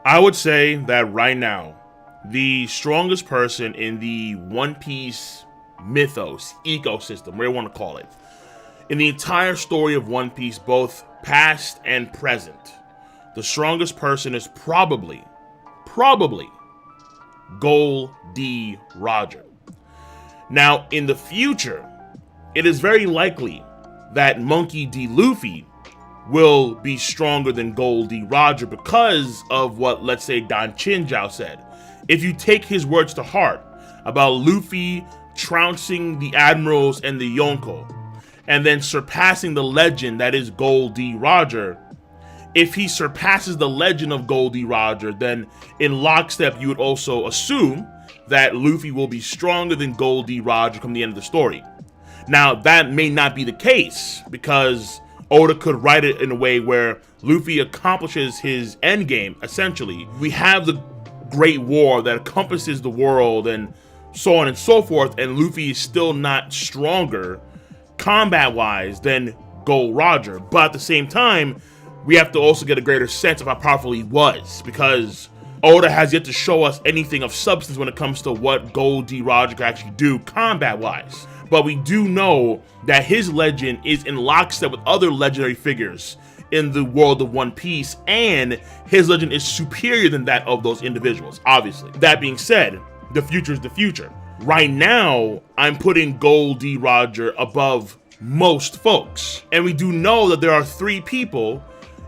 I would say that right now, the strongest person in the One Piece mythos, ecosystem, whatever you want to call it, in the entire story of One Piece, both past and present, the strongest person is probably Gol D. Roger. Now, in the future, it is very likely that Monkey D. Luffy will be stronger than Gol D. Roger because of what, let's say, Don Chinjao said. If you take his words to heart about Luffy trouncing the admirals and the Yonko, and then surpassing the legend that is Gol D. Roger, if he surpasses the legend of Gol D. Roger, then in lockstep you would also assume that Luffy will be stronger than Gol D. Roger come the end of the story. Now, that may not be the case, because Oda could write it in a way where Luffy accomplishes his endgame, essentially. We have the Great War that encompasses the world and so on and so forth, and Luffy is still not stronger combat-wise than Gol Roger. But at the same time, we have to also get a greater sense of how powerful he was, because Oda has yet to show us anything of substance when it comes to what Gol D. Roger could actually do combat-wise. But we do know that his legend is in lockstep with other legendary figures in the world of One Piece, and his legend is superior than that of those individuals, obviously. That being said, the future is the future. Right now, I'm putting Gol D. Roger above most folks. And we do know that there are 3 people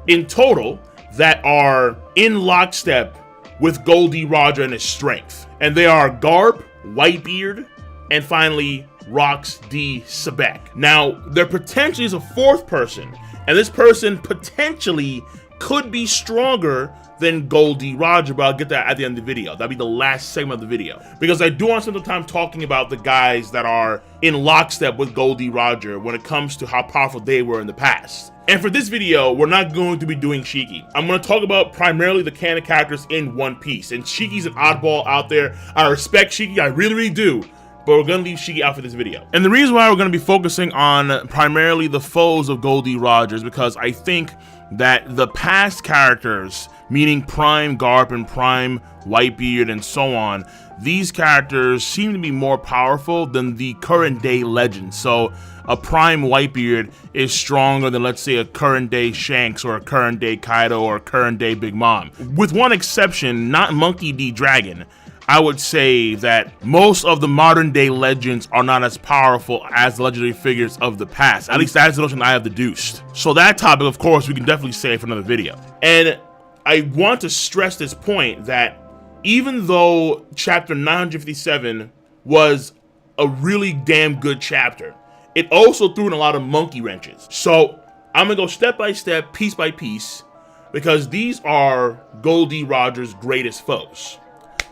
in total that are in lockstep with Gol D. Roger and his strength. And they are Garp, Whitebeard, and finally, Rox D. Xebec. Now, there potentially is a 4th person, and this person potentially could be stronger than Gol D. Roger, but I'll get that at the end of the video. That'll be the last segment of the video, because I do want to spend the time talking about the guys that are in lockstep with Gol D. Roger when it comes to how powerful they were in the past. And for this video, we're not going to be doing Shiki. I'm going to talk about primarily the canon characters in One Piece, and Shiki's an oddball out there. I respect Shiki, I really do, but we're going to leave Shiki out for this video. And the reason why we're going to be focusing on primarily the foes of Gol D. Roger is because I think that the past characters, meaning Prime Garp and Prime Whitebeard and so on, these characters seem to be more powerful than the current day legends. So a Prime Whitebeard is stronger than, let's say, a current day Shanks or a current day Kaido or a current day Big Mom. With one exception, not Monkey D. Dragon, I would say that most of the modern day legends are not as powerful as the legendary figures of the past. At least that's the notion I have deduced. So that topic, of course, we can definitely save for another video. And I want to stress this point that even though chapter 957 was a really damn good chapter, it also threw in a lot of monkey wrenches. So I'm gonna go step by step, piece by piece, because these are Gol D. Roger's greatest foes.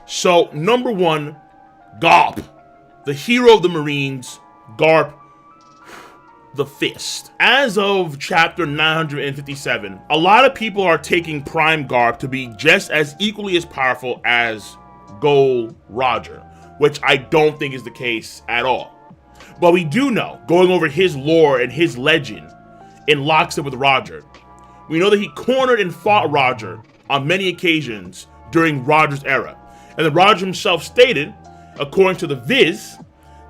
So, number 1, Garp, the hero of the Marines, Garp the Fist. As of chapter 957, a lot of people are taking Prime Garp to be just as equally as powerful as Gol Roger, which I don't think is the case at all. But we do know, going over his lore and his legend in lockstep with Roger, we know that he cornered and fought Roger on many occasions during Roger's era. And then Roger himself stated, according to the Viz,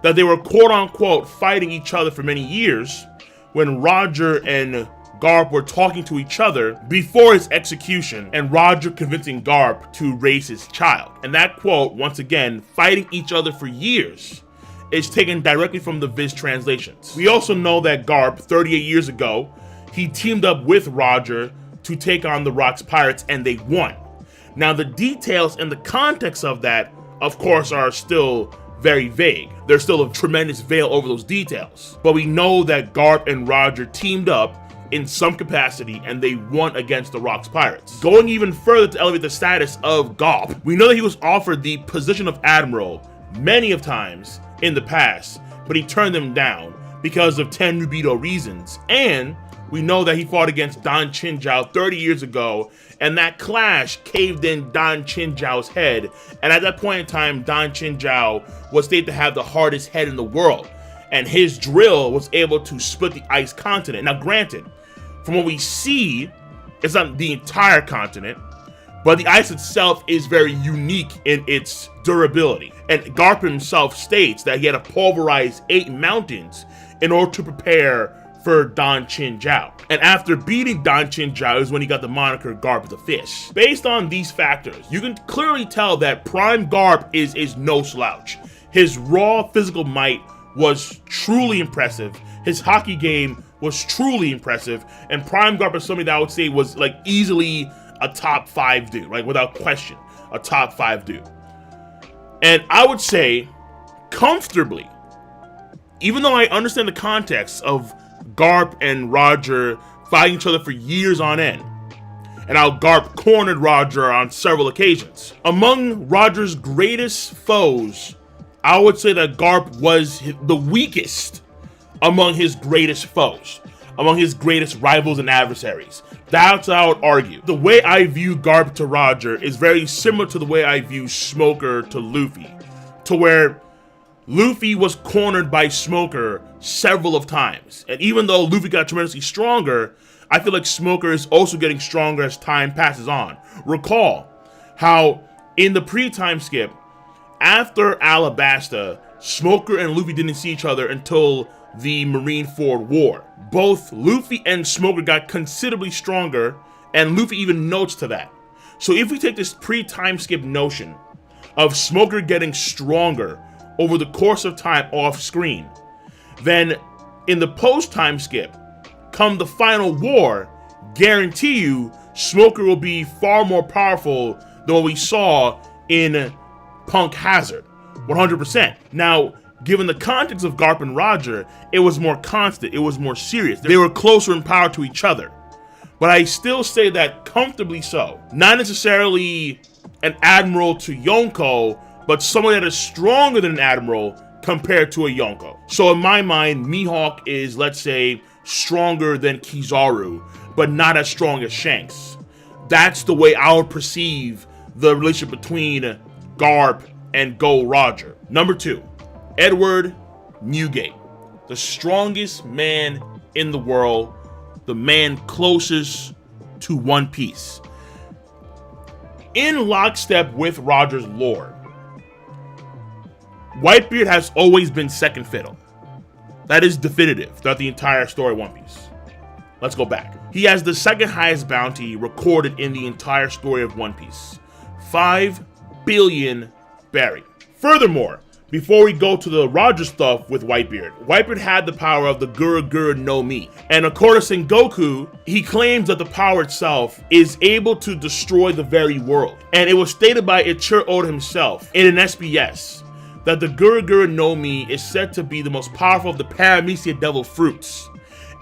that they were quote-unquote fighting each other for many years when Roger and Garp were talking to each other before his execution, and Roger convincing Garp to raise his child. And that quote, once again, fighting each other for years, is taken directly from the Viz translations. We also know that Garp, 38 years ago, he teamed up with Roger to take on the Rocks Pirates, and they won. Now, the details and the context of that, of course, are still very vague. There's still a tremendous veil over those details. But we know that Garp and Roger teamed up in some capacity, and they won against the Rocks Pirates. Going even further to elevate the status of Garp, we know that he was offered the position of Admiral many of times in the past, but he turned them down because of 10 Nubito reasons. And we know that he fought against Don Chinjao 30 years ago, and that clash caved in Don Chinjao's head. And at that point in time, Don Chinjao was stated to have the hardest head in the world, and his drill was able to split the ice continent. Now granted, from what we see, it's not the entire continent, but the ice itself is very unique in its durability. And Garp himself states that he had to pulverize 8 mountains in order to prepare for Don Chin Jiao. And after beating Don Chin Jiao is when he got the moniker Garp the Fish. Based on these factors, you can clearly tell that Prime Garp is no slouch. His raw physical might was truly impressive. His hockey game was truly impressive. And Prime Garp is something that I would say was like easily a top 5 dude, right? Without question, a top 5 dude. And I would say comfortably, even though I understand the context of Garp and Roger fighting each other for years on end, and how Garp cornered Roger on several occasions. Among Roger's greatest foes, I would say that Garp was the weakest among his greatest foes, among his greatest rivals and adversaries. That's how I would argue. The way I view Garp to Roger is very similar to the way I view Smoker to Luffy, to where Luffy was cornered by Smoker several of times. And even though Luffy got tremendously stronger, I feel like Smoker is also getting stronger as time passes on. Recall how in the pre-time skip, after Alabasta, Smoker and Luffy didn't see each other until the Marineford War. Both Luffy and Smoker got considerably stronger, and Luffy even notes to that. So if we take this pre-time skip notion of Smoker getting stronger over the course of time off screen, then in the post-time skip, come the final war, guarantee you Smoker will be far more powerful than what we saw in Punk Hazard, 100%. Now, given the context of Garp and Roger, it was more constant, it was more serious. They were closer in power to each other. But I still say that comfortably so. Not necessarily an admiral to Yonko, but someone that is stronger than an admiral compared to a Yonko. So in my mind, Mihawk is, let's say, stronger than Kizaru, but not as strong as Shanks. That's the way I would perceive the relationship between Garp and Gol Roger. Number 2, Edward Newgate, the strongest man in the world, the man closest to One Piece. In lockstep with Roger's lore, Whitebeard has always been second fiddle. That is definitive throughout the entire story of One Piece. Let's go back. He has the second highest bounty recorded in the entire story of One Piece. 5 billion berry. Furthermore, before we go to the Roger stuff with Whitebeard, Whitebeard had the power of the Gura Gura no Mi. And according to Sengoku, he claims that the power itself is able to destroy the very world. And it was stated by Ichiro Oda himself in an SBS that the Gura Gura no Mi is said to be the most powerful of the Paramecia Devil fruits.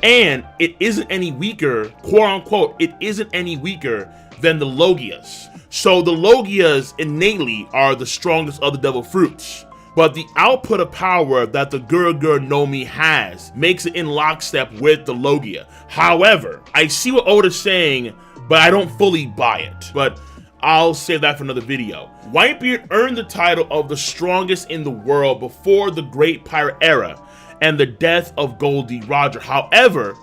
And it isn't any weaker, quote unquote, it isn't any weaker than the Logias. So the Logias innately are the strongest of the devil fruits. But the output of power that the Gura Gura no Mi has makes it in lockstep with the Logia. However, I see what Oda's saying, but I don't fully buy it. But I'll save that for another video. Whitebeard earned the title of the strongest in the world before the Great Pirate Era and the death of Gol D. Roger. However,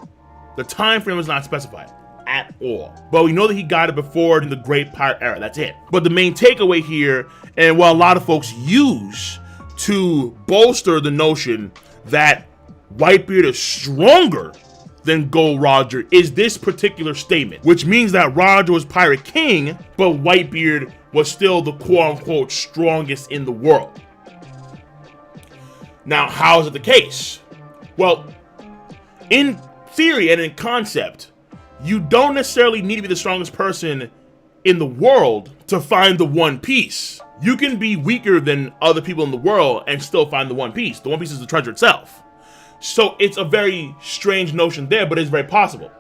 the time frame is not specified at all. But we know that he got it before in the Great Pirate Era. That's it. But the main takeaway here, and what a lot of folks use to bolster the notion that Whitebeard is stronger than Gol Roger, is this particular statement, which means that Roger was Pirate King, but Whitebeard was still the quote-unquote strongest in the world. Now, how is it the case? Well, in theory and in concept, you don't necessarily need to be the strongest person in the world to find the One Piece. You can be weaker than other people in the world and still find the One Piece. The One Piece is the treasure itself. So it's a very strange notion there, but it's very possible.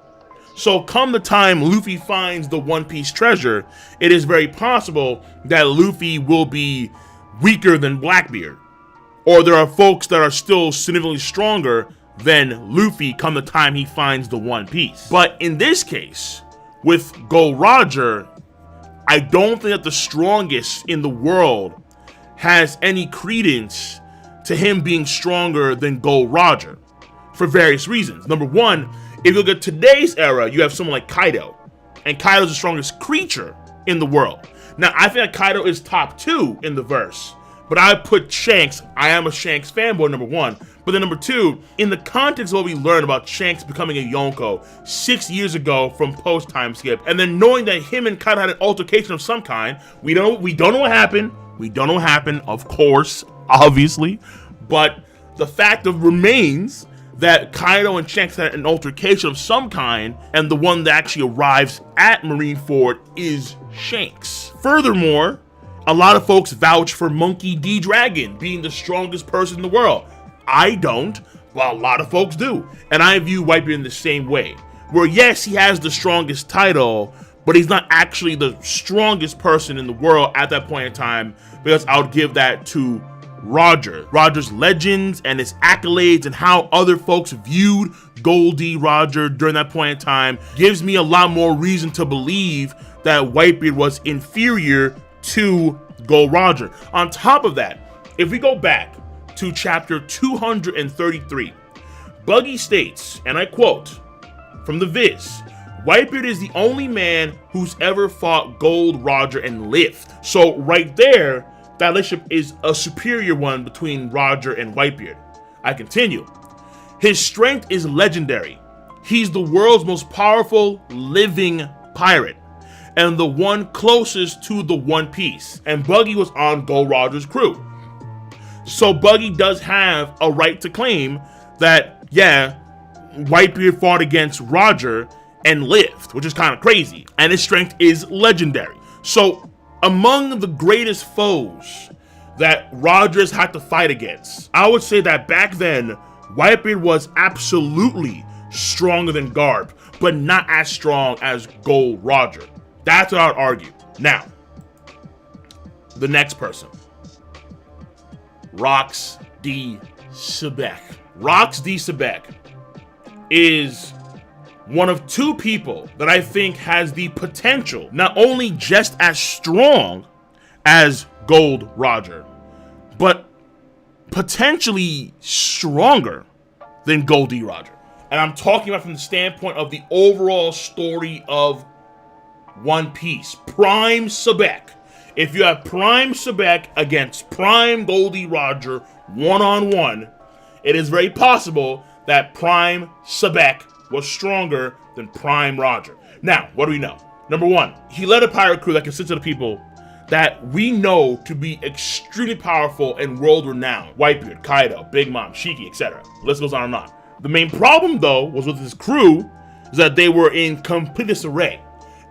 So come the time Luffy finds the One Piece treasure, it is very possible that Luffy will be weaker than Blackbeard. Or there are folks that are still significantly stronger than Luffy come the time he finds the One Piece. But in this case, with Gol Roger, I don't think that the strongest in the world has any credence to him being stronger than Gol Roger for various reasons. Number one, if you look at today's era, you have someone like Kaido, and Kaido's the strongest creature in the world. Now, I think that Kaido is top 2 in the verse, but I put Shanks. I am a Shanks fanboy, number 1. But then number 2, in the context of what we learned about Shanks becoming a Yonko 6 years ago from post-time skip, and then knowing that him and Kaido had an altercation of some kind, we don't know what happened. We don't know what happened, of course, obviously, but the fact of remains that Kaido and Shanks had an altercation of some kind, and the one that actually arrives at Marineford is Shanks. Furthermore, a lot of folks vouch for Monkey D. Dragon being the strongest person in the world. I don't, but a lot of folks do. And I view Whitebeard in the same way, where yes, he has the strongest title, but he's not actually the strongest person in the world at that point in time, because I would give that to Roger. Roger's legends and his accolades and how other folks viewed Gol D. Roger during that point in time gives me a lot more reason to believe that Whitebeard was inferior to Gol Roger. On top of that, if we go back to chapter 233, Buggy states, and I quote from the Viz, Whitebeard is the only man who's ever fought Gol Roger and lived. So right there, that relationship is a superior one between Roger and Whitebeard. I continue. His strength is legendary. He's the world's most powerful living pirate, and the one closest to the One Piece. And Buggy was on Gol Roger's crew. So Buggy does have a right to claim that, yeah, Whitebeard fought against Roger and lived, which is kind of crazy. And his strength is legendary. So among the greatest foes that Rogers had to fight against, I would say that back then, Whitebeard was absolutely stronger than Garp, but not as strong as Gol Roger. That's what I would argue. Now, the next person. Rox D. Xebec. Rox D. Xebec is one of 2 people that I think has the potential, not only just as strong as Gol Roger, but potentially stronger than Gol D. Roger. And I'm talking about from the standpoint of the overall story of One Piece. Prime Xebec. If you have Prime Xebec against Prime Gol D. Roger one-on-one, it is very possible that Prime Xebec was stronger than Prime Roger. Now, what do we know? Number 1, he led a pirate crew that consisted of people that we know to be extremely powerful and world-renowned. Whitebeard, Kaido, Big Mom, Shiki, etc. The list goes on and on. The main problem, though, was with his crew, is that they were in complete disarray.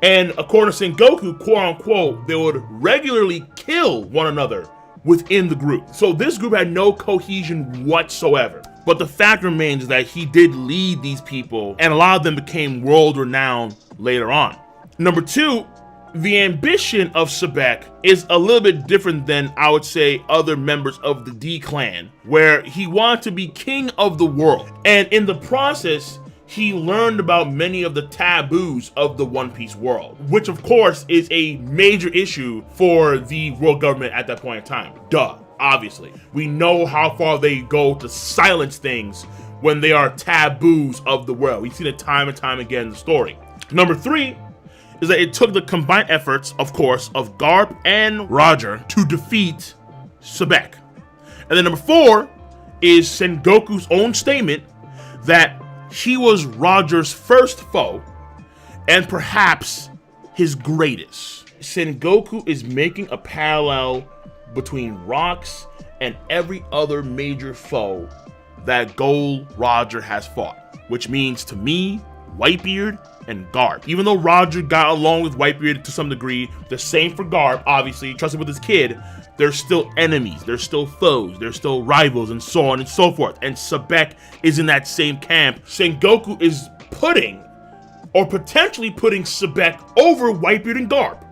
And according to Sengoku, quote-unquote, they would regularly kill one another within the group. So this group had no cohesion whatsoever. But the fact remains that he did lead these people, and a lot of them became world-renowned later on. Number 2, the ambition of Xebec is a little bit different than, I would say, other members of the D clan, where he wanted to be king of the world. And in the process, he learned about many of the taboos of the One Piece world, which of course is a major issue for the world government at that point in time. Duh. Obviously, we know how far they go to silence things when they are taboos of the world. We've seen it time and time again in the story. Number 3 is that it took the combined efforts, of course, of Garp and Roger to defeat Xebec. And then number 4 is Sengoku's own statement that he was Roger's first foe and perhaps his greatest. Sengoku is making a parallel between Rox and every other major foe that Gol Roger has fought, which means to me, Whitebeard and Garp. Even though Roger got along with Whitebeard to some degree, the same for Garp, obviously, trusted with his kid, they're still enemies, they're still foes, they're still rivals, and so on and so forth. And Xebec is in that same camp. Sengoku is putting, or potentially putting, Xebec over Whitebeard and Garp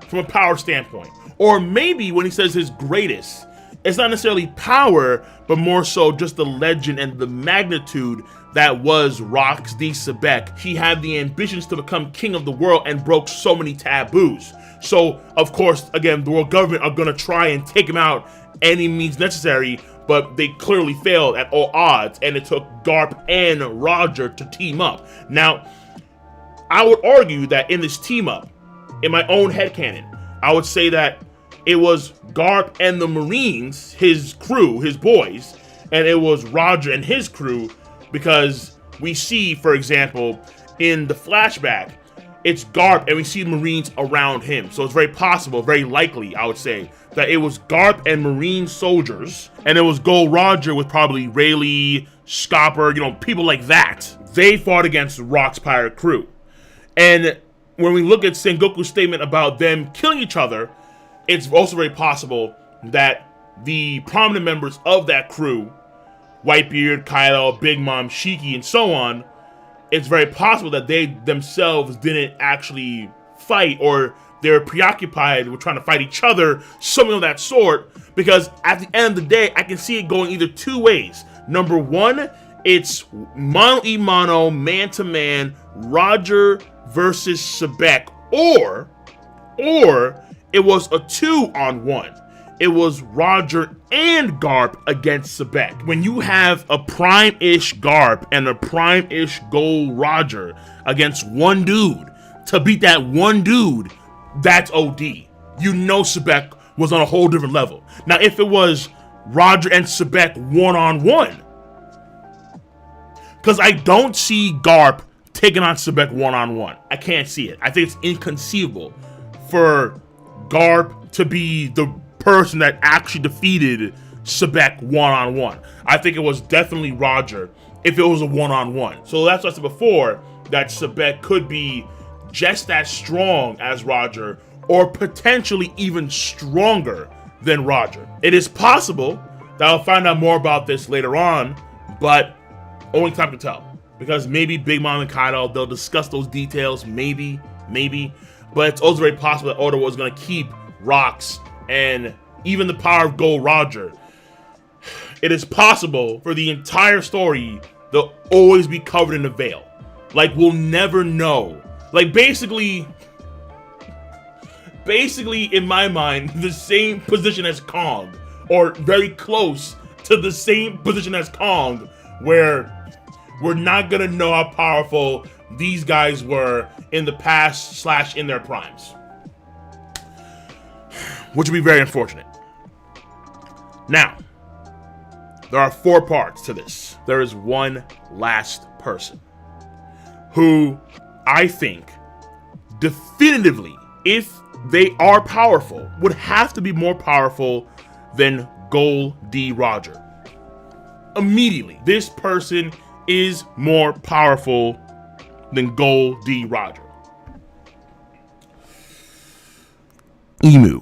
from a power standpoint. Or maybe when he says his greatest, it's not necessarily power, but more so just the legend and the magnitude that was Rox D. Xebec. He had the ambitions to become king of the world and broke so many taboos. So, of course, again, the world government are going to try and take him out any means necessary, but they clearly failed at all odds, and it took Garp and Roger to team up. Now, I would argue that in this team up, in my own headcanon, I would say that it was Garp and the Marines, his crew, his boys, and it was Roger and his crew, because we see, for example, in the flashback, it's Garp and we see Marines around him. So it's very possible, very likely, I would say, that it was Garp and Marine soldiers, and it was Gol Roger with probably Rayleigh, Scopper, people like that. They fought against Rock's pirate crew. And when we look at Sengoku's statement about them killing each other, it's also very possible that the prominent members of that crew, Whitebeard, Kaido, Big Mom, Shiki, and so on, it's very possible that they themselves didn't actually fight, or they're preoccupied with trying to fight each other, something of that sort, because at the end of the day, I can see it going either two ways. Number one, it's mano-a-mano, man-to-man, Roger versus Xebec, or it was a 2-on-1. It was Roger and Garp against Xebec. When you have a prime-ish Garp and a prime-ish Gol Roger against one dude, to beat that one dude, that's OD. Xebec was on a whole different level. Now, if it was Roger and Xebec 1-on-1, because I don't see Garp taking on Xebec 1-on-1. I can't see it. I think it's inconceivable for Garp to be the person that actually defeated Xebec 1-on-1. I think it was definitely Roger if it was a 1-on-1. So that's what I said before, that Xebec could be just as strong as Roger, or potentially even stronger than Roger. It is possible that I'll find out more about this later on, but only time to tell. Because maybe Big Mom and Kaido, they'll discuss those details, maybe. But it's also very possible that Oda was going to keep Rocks and even the power of Gol Roger. It is possible for the entire story, they'll always be covered in a veil. Like, we'll never know. Like, basically, in my mind, the same position as Kong, or very close to the same position as Kong, where we're not gonna know how powerful these guys were in the past / in their primes, which would be very unfortunate. Now, there are 4 parts to this. There is one last person who I think definitively, if they are powerful, would have to be more powerful than Gol D Roger. Immediately, this person is more powerful than Gol D Roger. Emu.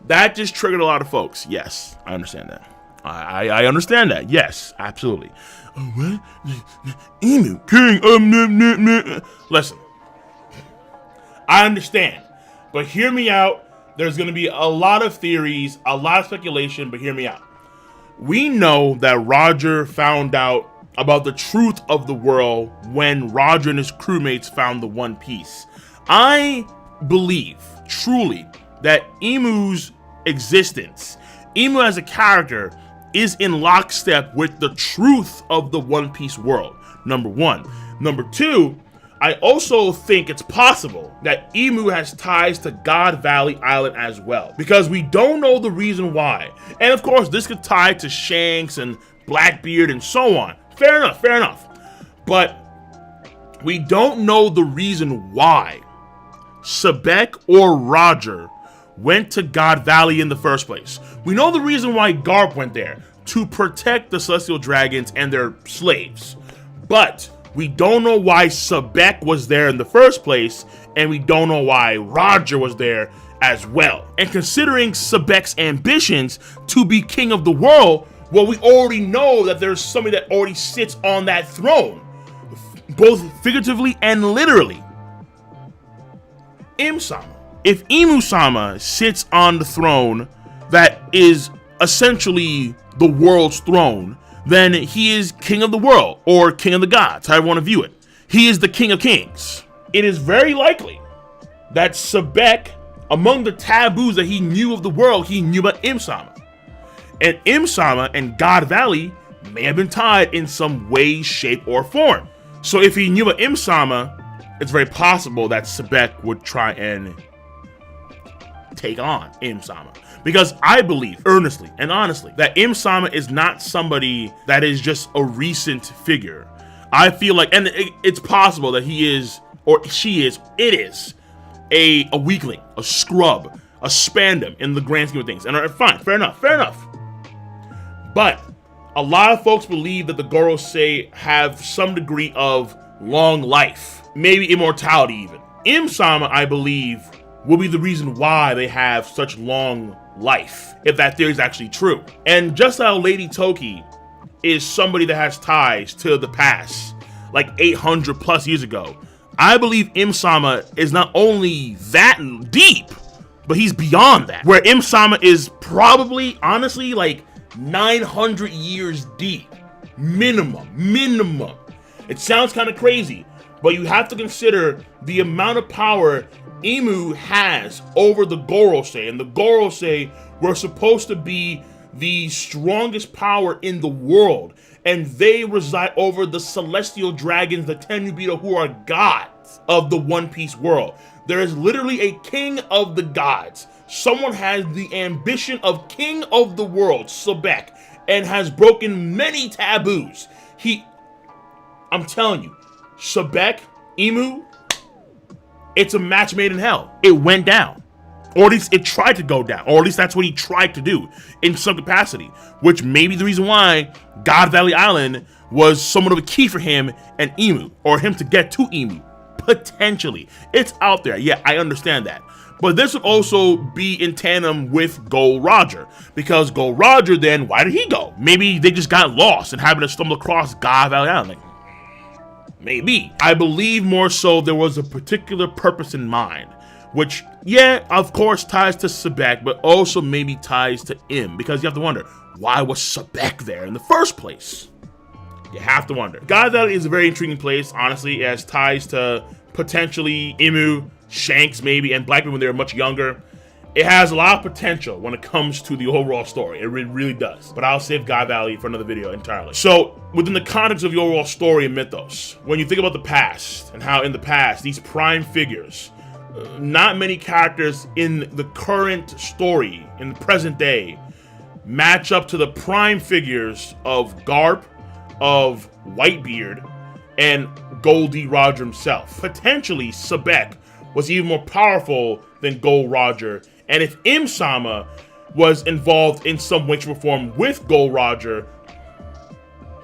That just triggered a lot of folks. Yes, I understand that. I understand that. Yes, absolutely. What? Emu King. Listen, I understand, but hear me out. There's going to be a lot of theories, a lot of speculation, but hear me out. We know that Roger found out about the truth of the world when Roger and his crewmates found the One Piece. I believe, truly, that Emu's existence, Emu as a character, is in lockstep with the truth of the One Piece world, number one. Number two, I also think it's possible that Emu has ties to God Valley Island as well, because we don't know the reason why. And of course, this could tie to Shanks and Blackbeard and so on. Fair enough. But we don't know the reason why Xebec or Roger went to God Valley in the first place. We know the reason why Garp went there, to protect the Celestial Dragons and their slaves. But we don't know why Xebec was there in the first place, and we don't know why Roger was there as well. And considering Xebec's ambitions to be king of the world, well, we already know that there's somebody that already sits on that throne, both figuratively and literally. Im-sama. If Imu-sama sits on the throne that is essentially the world's throne, then he is king of the world, or king of the gods, however you want to view it. He is the king of kings. It is very likely that Xebec, among the taboos that he knew of the world, he knew about Im-sama. And Im-sama and God Valley may have been tied in some way, shape, or form. So if he knew about Im-sama, it's very possible that Xebec would try and take on Im-sama. Because I believe, earnestly and honestly, that Im-sama is not somebody that is just a recent figure. I feel like, and it's possible that he is, or she is, it is, a weakling, a scrub, a spandam in the grand scheme of things. And fine, fair enough. But a lot of folks believe that the Gorosei have some degree of long life, maybe immortality even. Im-sama, I believe, will be the reason why they have such long life, if that theory is actually true. And just how Lady Toki is somebody that has ties to the past, like 800 plus years ago, I believe Im-sama is not only that deep, but he's beyond that. Where Im-sama is probably, honestly, like 900 years deep. Minimum. It sounds kind of crazy, but you have to consider the amount of power Imu has over the Gorosei, and the Gorosei were supposed to be the strongest power in the world, and they reside over the celestial dragons, the Tenryubito, who are gods of the One Piece world. There is literally a king of the gods. Someone has the ambition of king of the world, Xebec, and has broken many taboos. I'm telling you, Xebec, Imu, it's a match made in hell. It went down. Or at least it tried to go down. Or at least that's what he tried to do in some capacity. Which may be the reason why God Valley Island was somewhat of a key for him and Imu. Or him to get to Imu. Potentially. It's out there. Yeah, I understand that. But this would also be in tandem with Gol Roger. Because Gol Roger then, why did he go? Maybe they just got lost and happened to stumble across God Valley Island. Like, maybe. I believe more so there was a particular purpose in mind. Which, yeah, of course ties to Xebec, but also maybe ties to Im. Because you have to wonder, why was Xebec there in the first place? You have to wonder. God Valley is a very intriguing place, honestly. It has ties to potentially Imu, Shanks maybe, and Blackbeard when they were much younger. It has a lot of potential when it comes to the overall story. It really does. But I'll save God Valley for another video entirely. So, within the context of the overall story and mythos, when you think about the past and how in the past, these prime figures, not many characters in the current story, in the present day, match up to the prime figures of Garp, of Whitebeard, and Gol D Roger himself. Potentially, Xebec was even more powerful than Gol Roger, and if Im-sama was involved in some way, shape, or form with Gol Roger,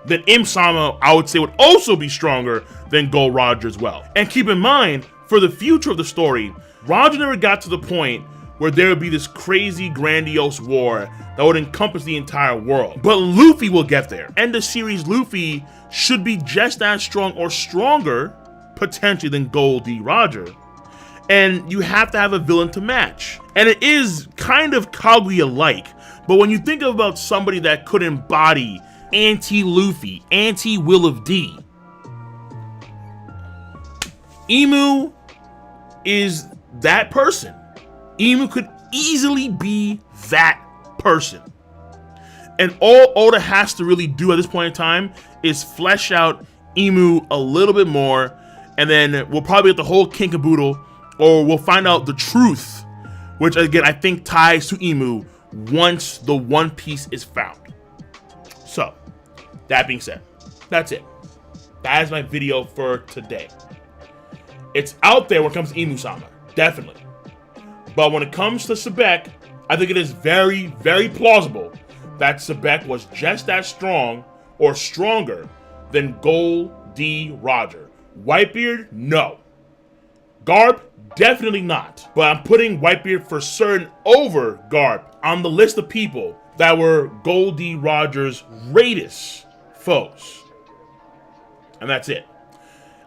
then Im-sama, I would say, would also be stronger than Gol Roger as well. And keep in mind, for the future of the story, Roger never got to the point where there would be this crazy, grandiose war that would encompass the entire world. But Luffy will get there. End of series Luffy should be just as strong or stronger, potentially, than Gol D Roger. And you have to have a villain to match. And it is kind of Kaguya-like, but when you think about somebody that could embody anti-Luffy, anti-Will of D, Imu is that person. Imu could easily be that person. And all Oda has to really do at this point in time is flesh out Imu a little bit more, and then we'll probably get the whole king caboodle, or we'll find out the truth, which again I think ties to Imu once the One Piece is found. So, that being said, that's it. That is my video for today. It's out there when it comes to Imu-sama, definitely. But when it comes to Xebec, I think it is very, very plausible that Xebec was just as strong or stronger than Gol D Roger. Whitebeard, no. Garp, definitely not. But I'm putting Whitebeard for certain over Garp on the list of people that were Gol D Roger's greatest foes. And that's it.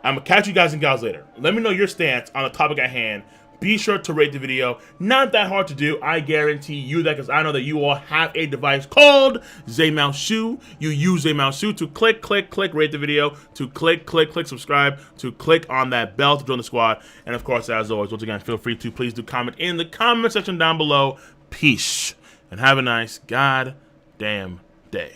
I'm gonna catch you guys and gals later. Let me know your stance on the topic at hand. Be sure to rate the video. Not that hard to do. I guarantee you that, because I know that you all have a device called Xebec. You use Xebec to click, rate the video, to click, subscribe, to click on that bell to join the squad. And of course, as always, once again, feel free to please do comment in the comment section down below. Peace. And have a nice goddamn day.